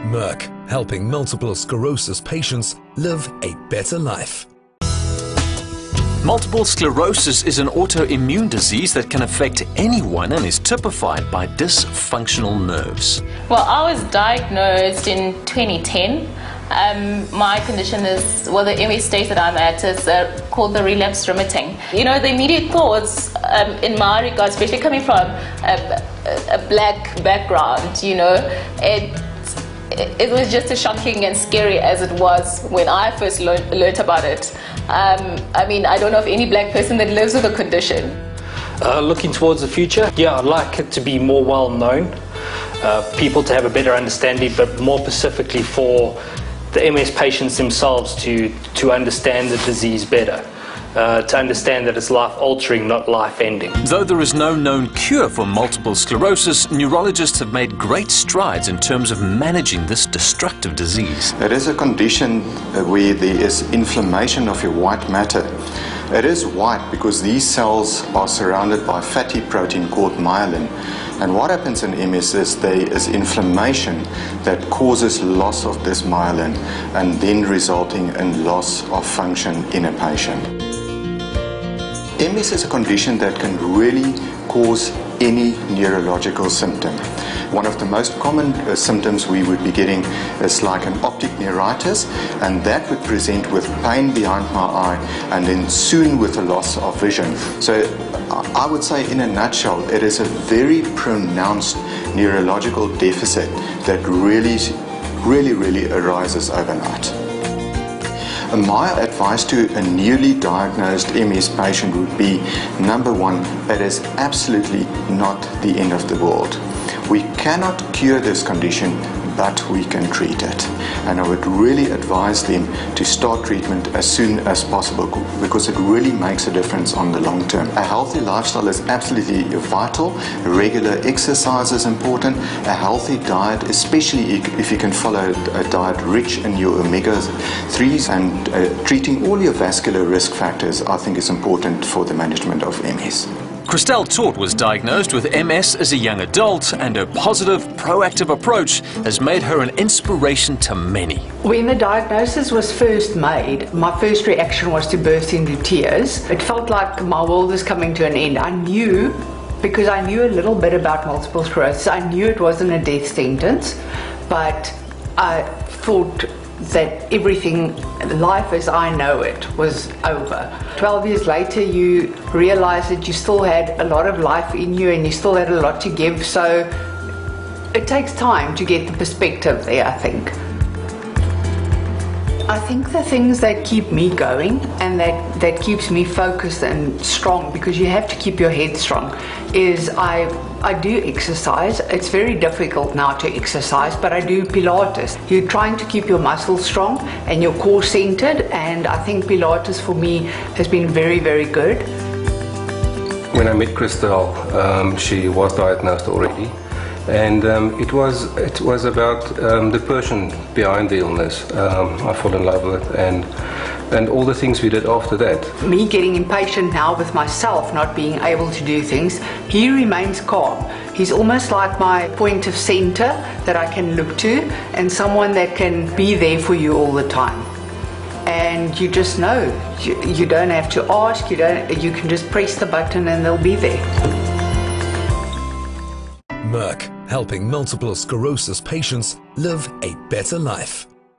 Merck, helping multiple sclerosis patients live a better life. Multiple sclerosis is an autoimmune disease that can affect anyone and is typified by dysfunctional nerves. Well, I was diagnosed in 2010. My condition is, well, the MS state that I'm at is called the relapse remitting. You know, the immediate thoughts in my regard, especially coming from a black background, you know, it was just as shocking and scary as it was when I first learnt about it. I mean, I don't know of any black person that lives with a condition. Looking towards the future, yeah, I'd like it to be more well known, people to have a better understanding, but more specifically for the MS patients themselves to understand the disease better. To understand that it's life-altering, not life-ending. Though there is no known cure for multiple sclerosis, neurologists have made great strides in terms of managing this destructive disease. It is a condition where there is inflammation of your white matter. It is white because these cells are surrounded by fatty protein called myelin. And what happens in MS is there is inflammation that causes loss of this myelin and then resulting in loss of function in a patient. MS is a condition that can really cause any neurological symptom. One of the most common symptoms we would be getting is like an optic neuritis, and that would present with pain behind my eye and then soon with a loss of vision. So I would say in a nutshell, it is a very pronounced neurological deficit that really arises overnight. My advice to a newly diagnosed MS patient would be, number one, it is absolutely not the end of the world. We cannot cure this condition, but we can treat it. And I would really advise them to start treatment as soon as possible because it really makes a difference on the long term. A healthy lifestyle is absolutely vital. Regular exercise is important. A healthy diet, especially if you can follow a diet rich in your omega-3s, and treating all your vascular risk factors, I think is important for the management of MS. Christelle Taute was diagnosed with MS as a young adult, and her positive, proactive approach has made her an inspiration to many. When the diagnosis was first made, my first reaction was to burst into tears. It felt like my world is coming to an end. I knew, because I knew a little bit about multiple sclerosis, I knew it wasn't a death sentence, but I thought that everything, life as I know it, was over. 12 years later, you realize that you still had a lot of life in you and you still had a lot to give, so it takes time to get the perspective there, I think. I think the things that keep me going and that keeps me focused and strong, because you have to keep your head strong, is I do exercise. It's very difficult now to exercise, but I do Pilates. You're trying to keep your muscles strong and your core centered, and I think Pilates for me has been very, very good. When I met Christelle, she was diagnosed already. And it was about the person behind the illness. I fell in love with it, and all the things we did after that. Me getting impatient now with myself, not being able to do things, he remains calm. He's almost like my point of center that I can look to, and someone that can be there for you all the time. And you just know, you don't have to ask, you can just press the button and they'll be there. Merck, helping multiple sclerosis patients live a better life.